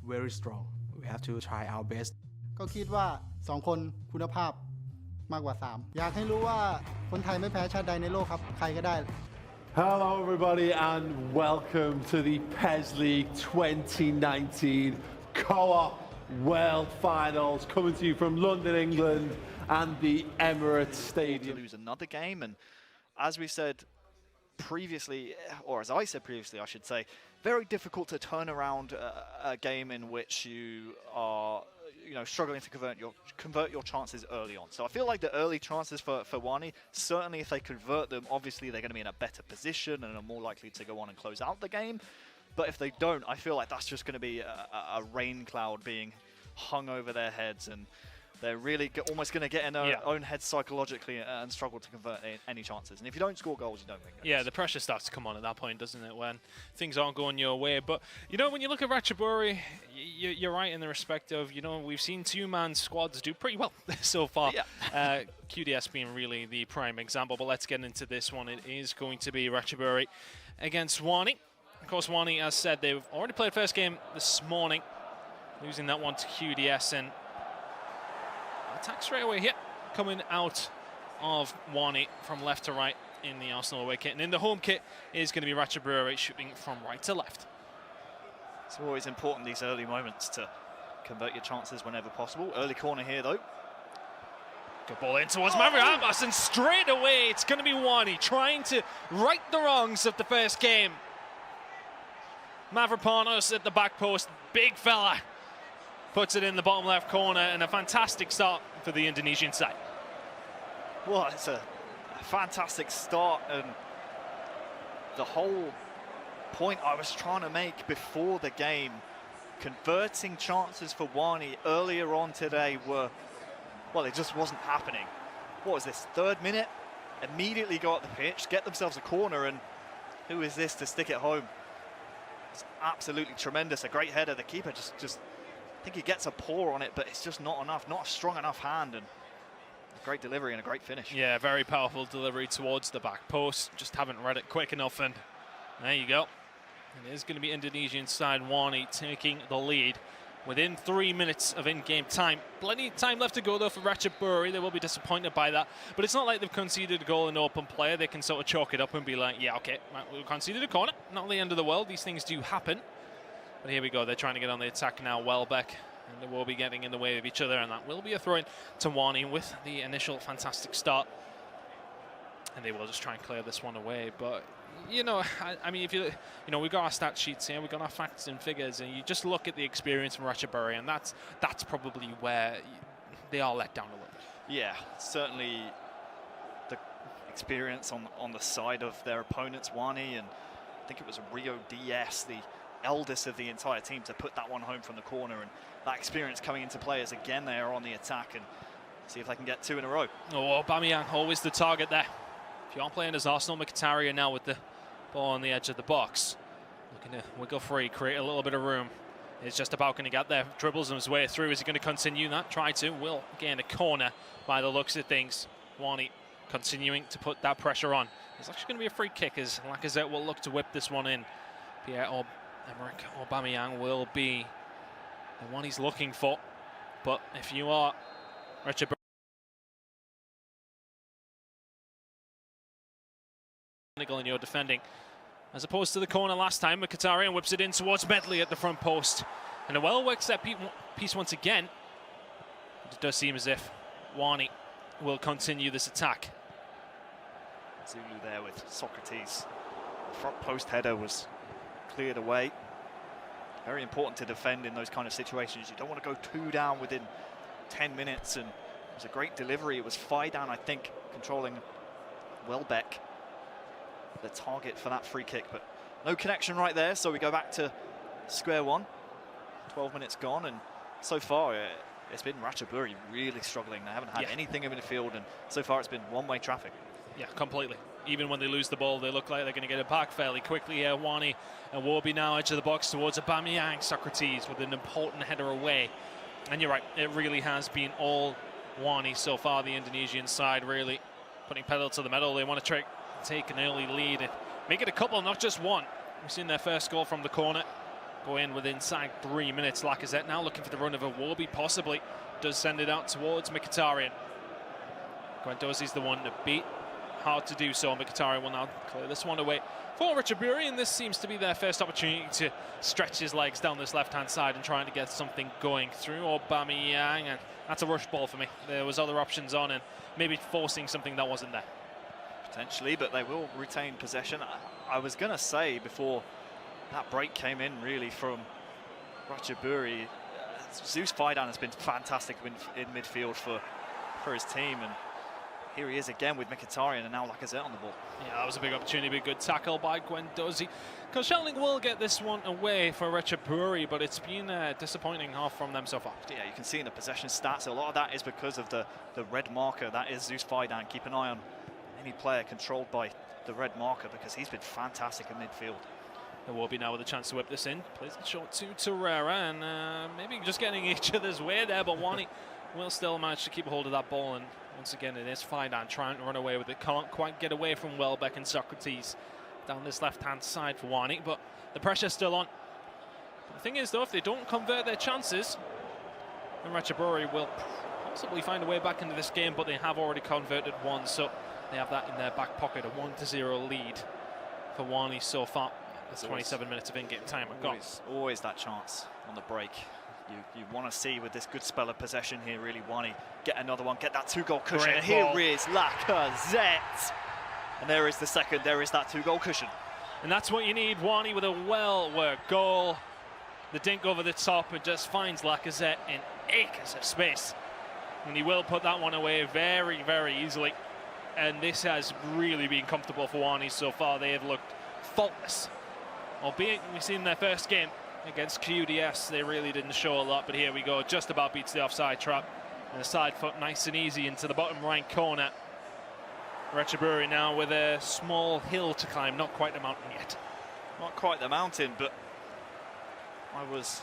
very strong. We have to try our best. ก็คิดว่า2คนคุณภาพมากกว่า3อยากให้รู้ว่าคนไทยไม่แพ้ชาติใดในโลกครับใครก็ได้ Hello everybody and welcome to the PES League 2019 Co-op World Finals coming to you from London, England and the Emirates Stadium. To lose another game, and as we said previously, or as I said previously I should say, very difficult to turn around a game in which you are struggling to convert your chances early on. So I feel like the early chances for Wani, certainly if they convert them, obviously they're going to be in a better position and are more likely to go on and close out the game. But if they don't, I feel like that's just going to be a rain cloud being hung over their heads, and they're really almost going to get in their own heads psychologically and struggle to convert any chances. And if you don't score goals, you don't win games. Yeah, the pressure starts to come on at that point, doesn't it, when things aren't going your way. But, when you look at Ratchaburi, you're right in the respect of, we've seen two-man squads do pretty well so far. Yeah. QDS being really the prime example. But let's get into this one. It is going to be Ratchaburi against Wani. Of course, Wani, as said, they've already played first game this morning, losing that one to QDS, and attack straight away here, coming out of Wani from left to right in the Arsenal away kit. And in the home kit is going to be Ratchaburi shooting from right to left. It's always important, these early moments, to convert your chances whenever possible. Early corner here, though. Good ball in towards Maverick Ambas, and straight away it's going to be Wani trying to right the wrongs of the first game. Mavropanos at the back post, big fella, puts it in the bottom left corner, and a fantastic start for the Indonesian side. Well, it's a fantastic start, and the whole point I was trying to make before the game, converting chances for Wani earlier on today were, well, it just wasn't happening. What was this, 3rd minute? Immediately go up the pitch, get themselves a corner, and who is this to stick it home? It's absolutely tremendous, a great header. The keeper just I think he gets a paw on it, but it's just not enough, not a strong enough hand, and a great delivery and a great finish. Yeah, very powerful delivery towards the back post. Just haven't read it quick enough, and there you go. It is going to be Indonesian side Wani taking the lead within 3 minutes of in-game time. Plenty of time left to go, though, for Ratchaburi. They will be disappointed by that. But it's not like they've conceded a goal in open play. They can sort of chalk it up and be like, yeah, okay, we've conceded a corner. Not the end of the world. These things do happen. But here we go. They're trying to get on the attack now. Welbeck, and they will be getting in the way of each other. And that will be a throw-in to Wani with the initial fantastic start. And they will just try and clear this one away. But I mean, if we've got our stat sheets here, we've got our facts and figures, and you just look at the experience from Ratchaburi, and that's probably where they are let down a little bit. Yeah, certainly the experience on the side of their opponents, Wani, and I think it was Rio DS, the eldest of the entire team, to put that one home from the corner, and that experience coming into play as again they are on the attack, and see if they can get 2 in a row. Oh, Aubameyang always the target there. If you aren't playing as Arsenal, Mkhitaryan now with the ball on the edge of the box, looking to wiggle free, create a little bit of room. He's just about going to get there, dribbles his way through. Is he going to continue that? Try to, will gain a corner by the looks of things. Wani continuing to put that pressure on. It's actually going to be a free kick as Lacazette will look to whip this one in. Pierre-Emerick Aubameyang will be the one he's looking for. But if you are Ratchaburi, in your defending, as opposed to the corner last time, Mkhitaryan whips it in towards Medley at the front post, and a well-worked set piece once again. It does seem as if Wani will continue this attack. Zulu there with Socrates. The front post header was cleared away. Very important to defend in those kind of situations. You don't want to go 2 down within 10 minutes, and it was a great delivery. It was 5 down, I think, controlling Welbeck, the target for that free kick, but no connection right there, so we go back to square one. 12 minutes gone, and so far it's been Ratchaburi really struggling. They haven't had anything in midfield, and so far it's been one-way traffic. Yeah, completely. Even when they lose the ball, they look like they're going to get it back fairly quickly here. Wani and Warby now edge of the box towards Aubameyang. Socrates with an important header away. And you're right, it really has been all Wani so far, the Indonesian side really putting pedal to the metal. They want to take an early lead and make it a couple, not just one. We've seen their first goal from the corner. go in within 3 minutes. Lacazette now looking for the run of Iwobi, possibly. Does send it out towards Mkhitaryan. Guendouzi's the one to beat. Hard to do so. Mkhitaryan will now clear this one away for Richard Bury, and this seems to be their first opportunity to stretch his legs down this left-hand side and trying to get something going through Aubameyang, and that's a rush ball for me. There was other options on and maybe forcing something that wasn't there. Potentially, but they will retain possession. I was going to say before that break came in really from Ratchaburi, Zeus Faidan has been fantastic in midfield for his team, and here he is again with Mkhitaryan and now Lacazette on the ball. Yeah, that was a big opportunity, big good tackle by Guendouzi. Koscielny will get this one away for Ratchaburi, but it's been a disappointing half from them so far. Yeah, you can see in the possession stats, a lot of that is because of the red marker. That is Zeus Faidan. Keep an eye on any player controlled by the red marker because he's been fantastic in midfield. There will be now with a chance to whip this in. Plays it short to Torreira, and maybe just getting each other's way there, but Wani will still manage to keep a hold of that ball, and once again it is Faidan trying to run away with it. Can't quite get away from Welbeck and Socrates down this left-hand side for Wani, but the pressure's still on. The thing is though, if they don't convert their chances, then Ratchaburi will possibly find a way back into this game, but they have already converted one, so they have that in their back pocket, a 1-0 lead for Wani so far. That's 27 minutes of in-game time. Always that chance on the break. You want to see with this good spell of possession here, really, Wani get another one, get that 2-goal cushion. And here is Lacazette. And there is the second, there is that 2-goal cushion. And that's what you need, Wani with a well-worked goal. The dink over the top, and just finds Lacazette in acres of space. And he will put that one away very, very easily. And this has really been comfortable for Wani so far. They have looked faultless. Albeit we've seen their first game against QDS, they really didn't show a lot, but here we go, just about beats the offside trap. And a side foot nice and easy into the bottom right corner. Ratchaburi now with a small hill to climb, not quite the mountain yet. Not quite the mountain, but I was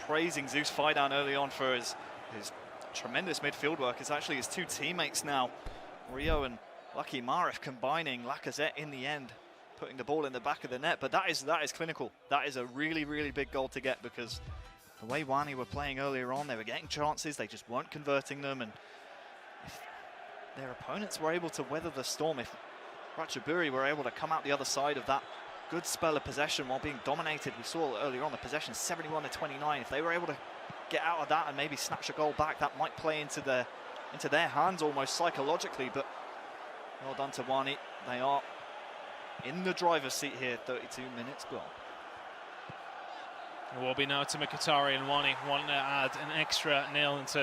praising Zeus Faidan early on for his tremendous midfield work. It's actually his two teammates now, Rio and Lucky Marif, combining Lacazette in the end, putting the ball in the back of the net. But that is clinical. That is a really, really big goal to get, because the way Wani were playing earlier on, they were getting chances, they just weren't converting them, and if their opponents were able to weather the storm, if Ratchaburi were able to come out the other side of that good spell of possession while being dominated, we saw earlier on the possession 71-29, if they were able to get out of that and maybe snatch a goal back, that might play into their hands almost psychologically. But well done to Wani. They are in the driver's seat here, 32 minutes gone. It will be now to Mkhitaryan and Wani wanting to add an extra nail into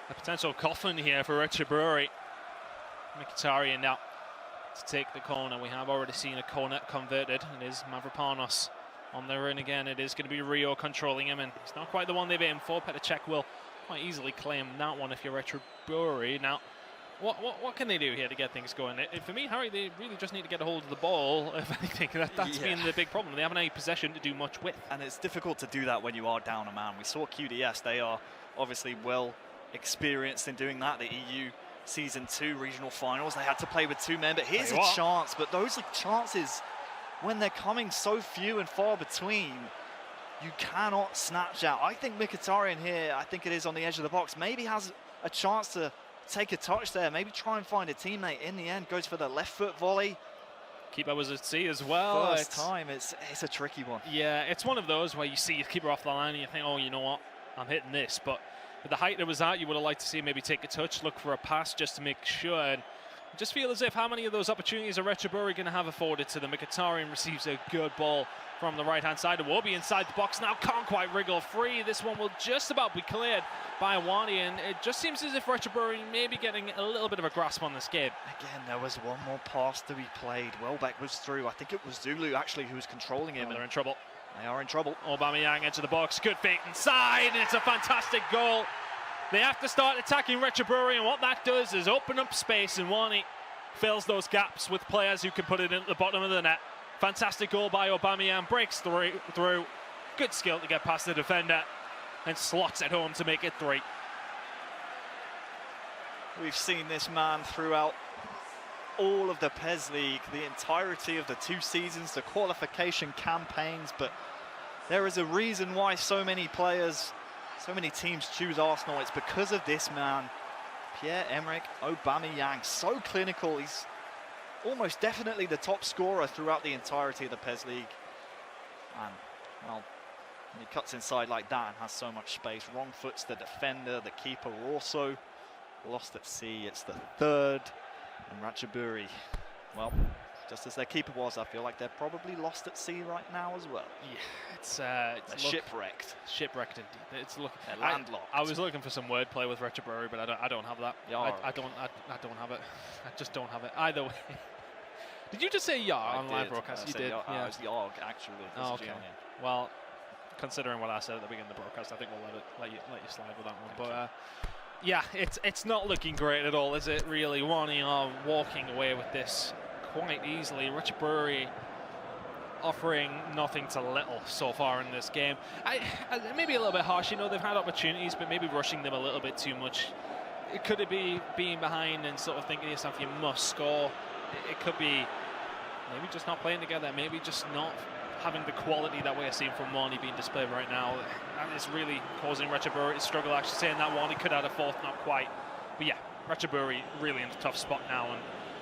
a potential coffin here for Ratchaburi. Mkhitaryan now to take the corner. We have already seen a corner converted. It is Mavropanos on the run again. It is going to be Rio controlling him, and it's not quite the one they've aimed for. Petr Cech will quite easily claim that one if you're Ratchaburi. Now, what can they do here to get things going? For me, Harry, they really just need to get a hold of the ball, if anything. That's been the big problem. They haven't any possession to do much with. And it's difficult to do that when you are down a man. We saw QDS. They are obviously well experienced in doing that. The EU Season 2 regional finals, they had to play with two men. But here's a chance. But those are chances, when they're coming so few and far between, you cannot snatch out. I think Mkhitaryan here, I think it is on the edge of the box, maybe has a chance to take a touch there, maybe try and find a teammate. In the end, goes for the left foot volley. Keeper was at sea as well. First time, it's a tricky one. Yeah, it's one of those where you see your keeper off the line and you think, oh, you know what, I'm hitting this. But with the height it was at, you would have liked to see maybe take a touch, look for a pass just to make sure. And I just feel as if how many of those opportunities are Ratchaburi going to have afforded to them? Mkhitaryan receives a good ball from the right-hand side. It will be inside the box now, can't quite wriggle free. This one will just about be cleared by Wani, and it just seems as if Ratchaburi may be getting a little bit of a grasp on this game. Again, there was one more pass to be played. Welbeck was through. I think it was Zulu actually who was controlling him. Oh, they're in trouble. They are in trouble. Aubameyang into the box, good fake inside, and it's a fantastic goal. They have to start attacking Ratchaburi, and what that does is open up space, and Wani fills those gaps with players who can put it in at the bottom of the net. Fantastic goal by Aubameyang, breaks through. Good skill to get past the defender and slots it home to make it 3. We've seen this man throughout all of the PES League, the entirety of the 2 seasons, the qualification campaigns, but there is a reason why so many players, so many teams choose Arsenal. It's because of this man, Pierre-Emerick Aubameyang. So clinical. He's almost definitely the top scorer throughout the entirety of the PES League. And, well, when he cuts inside like that and has so much space, wrong foot's the defender, the keeper also lost at sea. It's the third. And Ratchaburi, well, just as their keeper was, I feel like they're probably lost at sea right now as well. Yeah, it's shipwrecked. Shipwrecked indeed. It's look. They're landlocked. I was looking for some wordplay with Ratchaburi, but I don't have that. Yarg. I don't have it. I just don't have it. Either way. Did you just say Yarg on live broadcast? You did. Yeah. It was Yarg actually. Oh, okay. Well, considering what I said at the beginning of the broadcast, I think we'll let you slide with that one. But yeah, it's not looking great at all, is it? Really, Wani are walking away with this quite easily. Ratchaburi offering nothing to little so far in this game. Maybe a little bit harsh, you know, they've had opportunities, but maybe rushing them a little bit too much. It could be being behind and sort of thinking to yourself, you must score. It could be maybe just not playing together, maybe just not having the quality that we're seeing from Wani being displayed right now. That is really causing Ratchaburi to struggle. Actually saying that Wani could add a fourth, not quite. But yeah, Ratchaburi really in a tough spot now, and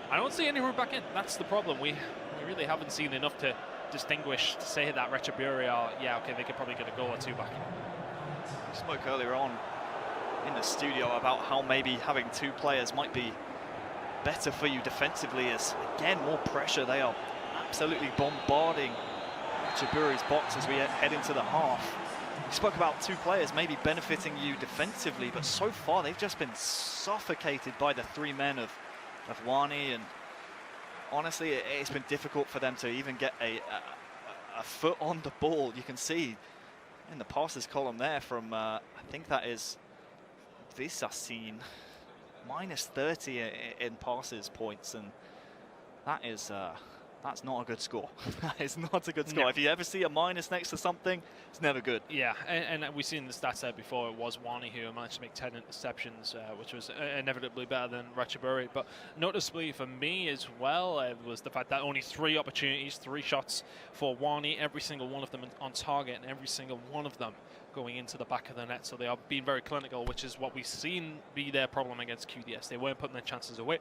I don't see any route back in. That's the problem. We really haven't seen enough to distinguish to say that Ratchaburi are, yeah, okay, they could probably get a goal or two back. We spoke earlier on in the studio about how maybe having two players might be better for you defensively, as again more pressure. They are absolutely bombarding Ratchaburi's box as we head into the half. We spoke about two players maybe benefiting you defensively, but so far they've just been suffocated by the three men of Wani, and honestly it's been difficult for them to even get a foot on the ball. You can see in the passes column there from I think that is Visacine, minus 30 in passes points, and that is that's not a good score. That is not a good score. No. If you ever see a minus next to something, it's never good. Yeah, and we've seen the stats there before. It was Wani who managed to make 10 interceptions, which was inevitably better than Ratchaburi. But noticeably for me as well, was the fact that only 3 opportunities, 3 shots for Wani, every single one of them on target, and every single one of them going into the back of the net. So they are being very clinical, which is what we've seen be their problem against QDS. They weren't putting their chances away.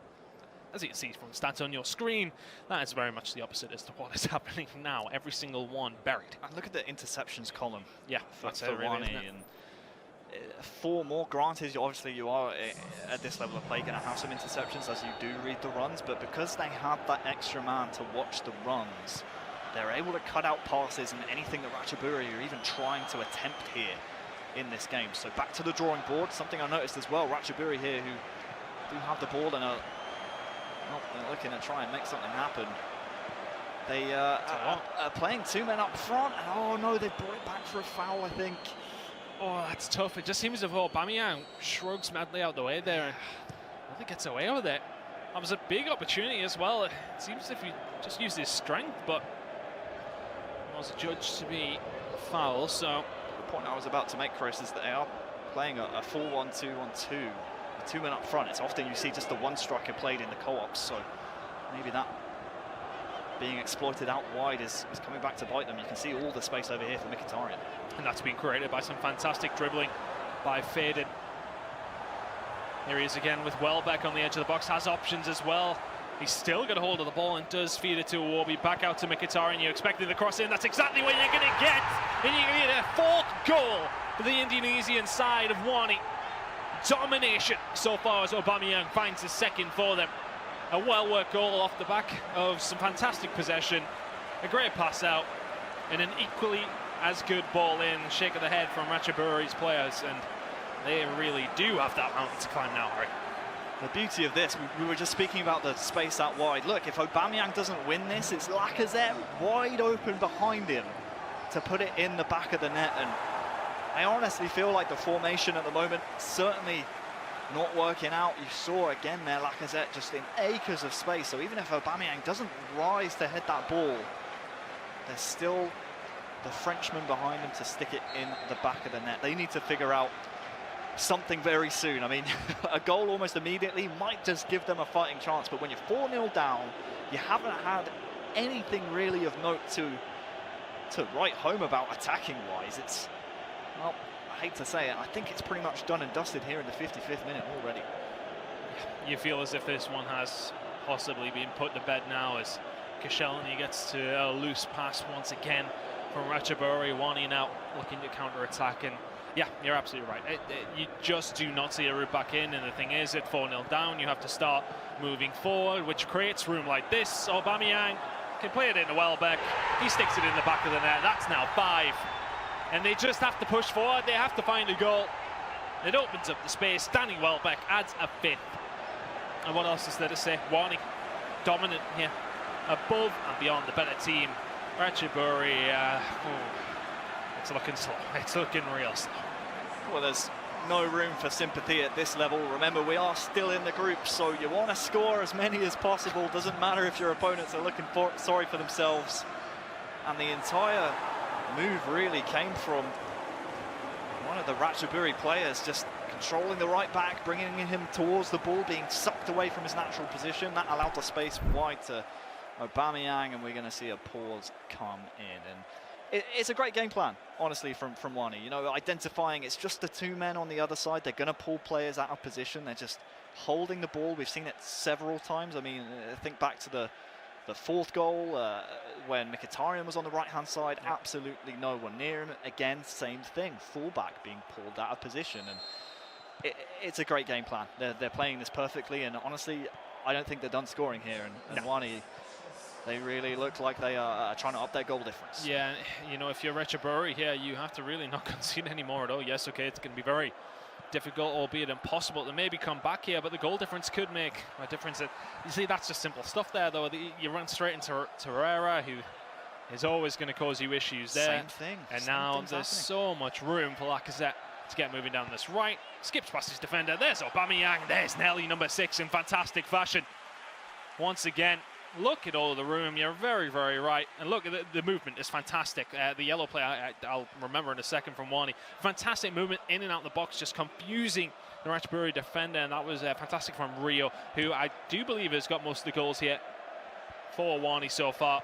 As you can see from stats on your screen, that is very much the opposite as to what is happening now. Every single one buried. And look at the interceptions column. Yeah, that's for Wani, and 4 more. Granted, obviously you are at this level of play going to have some interceptions as you do read the runs, but because they had that extra man to watch the runs, they're able to cut out passes and anything that Ratchaburi are even trying to attempt here in this game. So back to the drawing board. Something I noticed as well, Ratchaburi here, who do have the ball and are looking to try and make something happen. They are playing 2 men up front, and oh no, they brought it back for a foul, I think. Oh, that's tough. It just seems as if Aubameyang shrugs madly out the way there and really gets away with it. That was a big opportunity as well. It seems as if he just used his strength, but was judged to be a foul. So the point I was about to make, Chris, is that they are playing a 4-1-2-1-2. 2 men up front. It's often you see just the one striker played in the co-ops, so maybe that being exploited out wide is coming back to bite them. You can see all the space over here for Mkhitaryan. And that's been created by some fantastic dribbling by Faden. Here he is again with Welbeck on the edge of the box, has options as well. He's still got a hold of the ball and does feed it to Iwobi. Back out to Mkhitaryan. You're expecting the cross in. That's exactly what you're going to get. And you're going to get a 4th goal for the Indonesian side of Wani. Domination so far as Aubameyang finds his 2nd for them. A well-worked goal off the back of some fantastic possession, a great pass out, and an equally as good ball in. Shake of the head from Ratchaburi's players, and they really do have that mountain to climb now, Harry. The beauty of this, we were just speaking about the space out wide. Look, if Aubameyang doesn't win this, it's Lacazette wide open behind him to put it in the back of the net, and I honestly feel like the formation at the moment certainly not working out. You saw again there Lacazette just in acres of space. So even if Aubameyang doesn't rise to head that ball, there's still the Frenchman behind him to stick it in the back of the net. They need to figure out something very soon. I mean, a goal almost immediately might just give them a fighting chance. But when you're 4-0 down, you haven't had anything really of note to to write home about attacking-wise. It's, well, I hate to say it, I think it's pretty much done and dusted here in the 55th minute already. You feel as if this one has possibly been put to bed now as Koscielny gets to a loose pass once again from Ratchaburi. Wani now looking to counter-attack, and yeah, you're absolutely right. You just do not see a route back in, and the thing is, at 4-0 down, you have to start moving forward, which creates room like this. Aubameyang can play it into Welbeck. He sticks it in the back of the net. That's now 5. And they just have to push forward. They have to find a goal. It opens up the space. Danny Welbeck adds a 5th. And what else is there to say? Wani, dominant here, above and beyond the better team. Ratchaburi, it's looking slow. It's looking real slow. Well, there's no room for sympathy at this level. Remember, we are still in the group, so you want to score as many as possible. Doesn't matter if your opponents are looking sorry for themselves. And the entire move really came from one of the Ratchaburi players just controlling the right back, bringing him towards the ball, being sucked away from his natural position. That allowed the space wide to Aubameyang, and we're going to see a pause come in. And it's a great game plan, honestly, from Wani. You know, identifying it's just the 2 men on the other side. They're going to pull players out of position. They're just holding the ball. We've seen it several times. I mean, think back to the 4th goal when Mkhitaryan was on the right-hand side. Absolutely no one near him. Again, same thing. Fullback being pulled out of position. And it's a great game plan. They're playing this perfectly. And honestly, I don't think they're done scoring here. And Wani, they really look like they are trying to up their goal difference. Yeah, you know, if you're Ratchaburi here, you have to really not concede anymore at all. Yes, okay, it's going to be very difficult, albeit impossible, to maybe come back here, but the goal difference could make a difference. You see, that's just simple stuff there, though. You run straight into Herrera, who is always going to cause you issues there. Same thing. And now there's so much room for Lacazette to get moving down this right. Skips past his defender. There's Aubameyang. There's Nelly, number 6, in fantastic fashion. Once again, look at all of the room. You're very, very right. And look, the movement is fantastic. The yellow play, I'll remember in a second from Wani. Fantastic movement in and out the box, just confusing the Ratchaburi defender. And that was fantastic from Rio, who I do believe has got most of the goals here for Wani so far.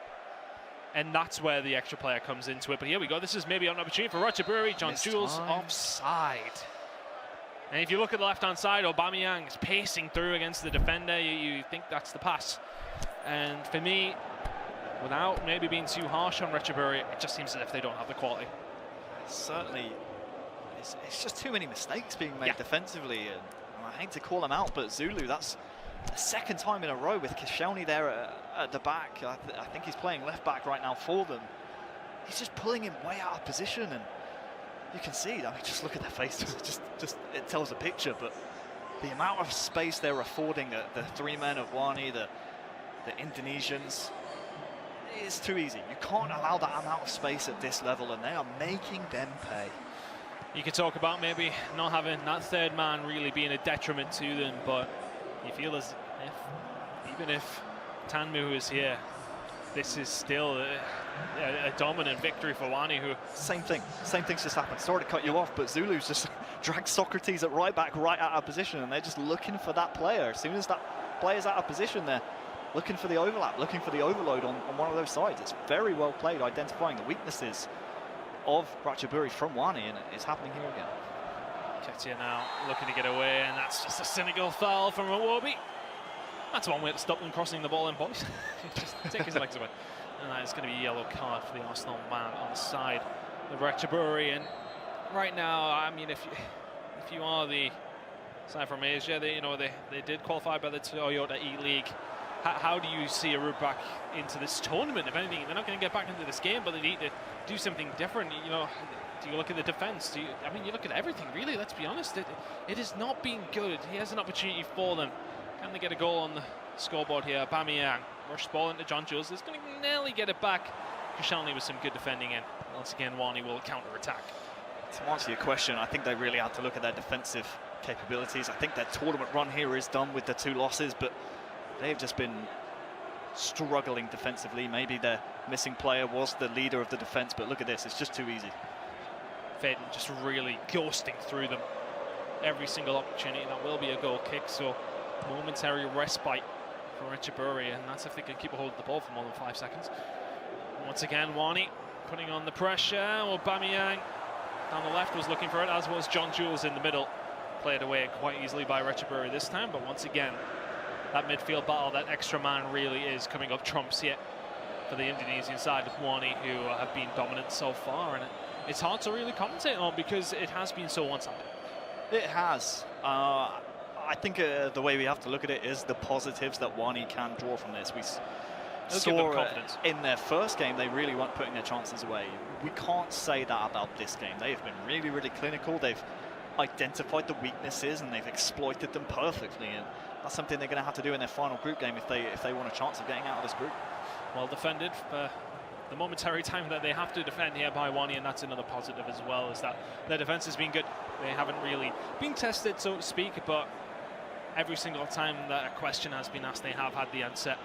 And that's where the extra player comes into it. But here we go. This is maybe an opportunity for Ratchaburi. John Jules offside. And if you look at the left-hand side, Aubameyang is pacing through against the defender. You think that's the pass. And for me, without maybe being too harsh on Ratchaburi, it just seems as if they don't have the quality. Certainly, it's just too many mistakes being made defensively. And I hate to call them out, but Zulu, that's the 2nd time in a row with Koscielny there at the back. I think he's playing left back right now for them. He's just pulling him way out of position, and you can see, I mean, just look at their faces. Just it tells a picture. But the amount of space they're affording the 3 men of Wani, the Indonesians, is too easy. You can't allow that amount of space at this level, and they are making them pay. You could talk about maybe not having that 3rd man really being a detriment to them, but you feel as if, even if Tanmu is here, this is still a dominant victory for Wani, who... Same thing's just happened. Sorry to cut you off, but Zulu's just dragged Socrates at right back right out of position, and they're just looking for that player. As soon as that player's out of position, they're looking for the overlap, looking for the overload on one of those sides. It's very well played, identifying the weaknesses of Ratchaburi from Wani, and it's happening here again. Ketia now looking to get away, and that's just a cynical foul from Iwobi. That's one way to stop them crossing the ball in, boys. Just take his legs away. And that is going to be a yellow card for the Arsenal man on the side of Ratchaburi. And right now, I mean, if you are the side from Asia, they did qualify by the Toyota E-League. How do you see a route back into this tournament? If anything, they're not going to get back into this game, but they need to do something different. You know, do you look at the defense? I mean, you look at everything, really, let's be honest. It has not been good. He has an opportunity for them. Can they get a goal on the scoreboard here? Aubameyang, rush ball into John Jules. He's going to nearly get it back. Koscielny with some good defending in. Once again, Wani will counter-attack. To answer your question, I think they really had to look at their defensive capabilities. I think their tournament run here is done with the 2 losses, but they've just been struggling defensively. Maybe their missing player was the leader of the defense, but look at this, it's just too easy. Fedden just really ghosting through them. Every single opportunity, that will be a goal kick, so momentary respite for Ratchaburi, and that's if they can keep a hold of the ball for more than 5 seconds. Once again, Wani putting on the pressure. Aubameyang down the left was looking for it, as was John Jules in the middle. Played away quite easily by Retchbury this time, but once again, that midfield battle, that extra man really is coming up trumps here for the Indonesian side with Wani, who have been dominant so far, and it's hard to really commentate on because it has been so one-sided. It has. I think the way we have to look at it is the positives that Wani can draw from this. We saw in their first game they really weren't putting their chances away. We can't say that about this game. They have been really, really clinical. They've identified the weaknesses and they've exploited them perfectly, and that's something they're going to have to do in their final group game if they want a chance of getting out of this group. Well defended for the momentary time that they have to defend here by Wani, and that's another positive as well, is that their defense has been good. They haven't really been tested, so to speak, but every single time that a question has been asked, they have had the answer.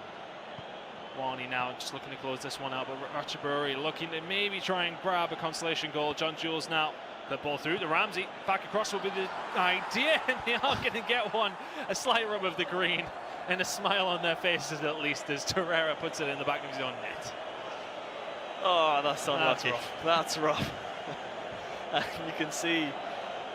Wani now just looking to close this one out, but Ratchaburi looking to maybe try and grab a consolation goal. John Jules now, the ball through to Ramsey, back across will be the idea, and they are going to get one. A slight rub of the green and a smile on their faces at least as Torreira puts it in the back of his own net. Oh, that's unlucky. That's rough. You can see,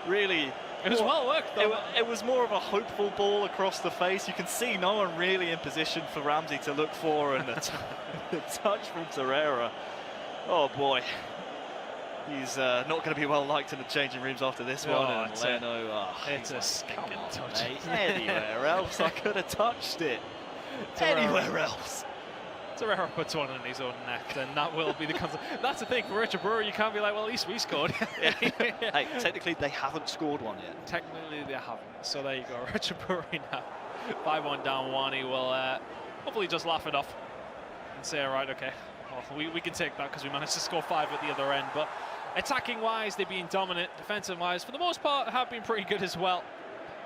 really, it was well worked though. It was more of a hopeful ball across the face. You can see no one really in position for Ramsey to look for, and the touch from Torreira. Oh boy. He's not going to be well liked in the changing rooms after this one. And Leno, it's a stinking touch. Anywhere else, I could have touched it. Anywhere else. Torreira puts one in his own net, and that will be the console. That's the thing for Richard Brewer. You can't be like, well, at least we scored. Hey, technically they haven't scored one yet. Technically they haven't. So there you go. Richard Brewer now 5-1 down. Wani will hopefully just laugh it off and say, all right, okay, well, we can take that because we managed to score 5 at the other end. But attacking wise, they've been dominant. Defensive wise, for the most part, have been pretty good as well.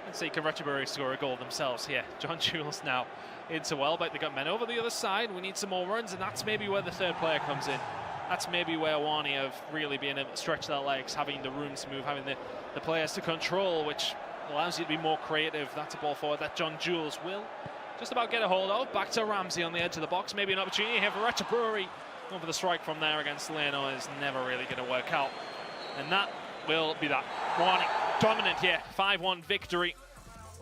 Let's see, can Retchbury score a goal themselves here? John Jules now into Welbeck. They got men over the other side. We need some more runs, and that's maybe where the third player comes in. That's maybe where Wani have really been able to stretch their legs, having the room to move, having the players to control, which allows you to be more creative. That's a ball forward that John Jules will just about get a hold of. Back to Ramsey on the edge of the box. Maybe an opportunity here for Retchbury. Over the strike from there against Leno is never really going to work out. And that will be that. Wani dominant here. 5-1 victory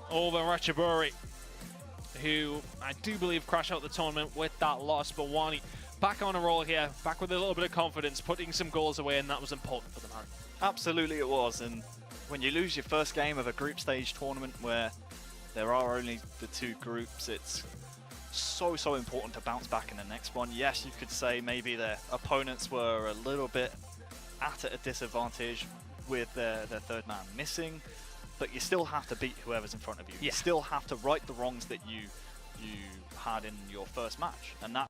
over Ratchaburi, who I do believe crashed out the tournament with that loss. But Wani back on a roll here, back with a little bit of confidence, putting some goals away, and that was important for them. Absolutely it was. And when you lose your first game of a group stage tournament where there are only the 2 groups, it's so important to bounce back in the next one. Yes, you could say maybe their opponents were a little bit at a disadvantage with their third man missing, but you still have to beat whoever's in front of you. You still have to right the wrongs that you had in your first match, and that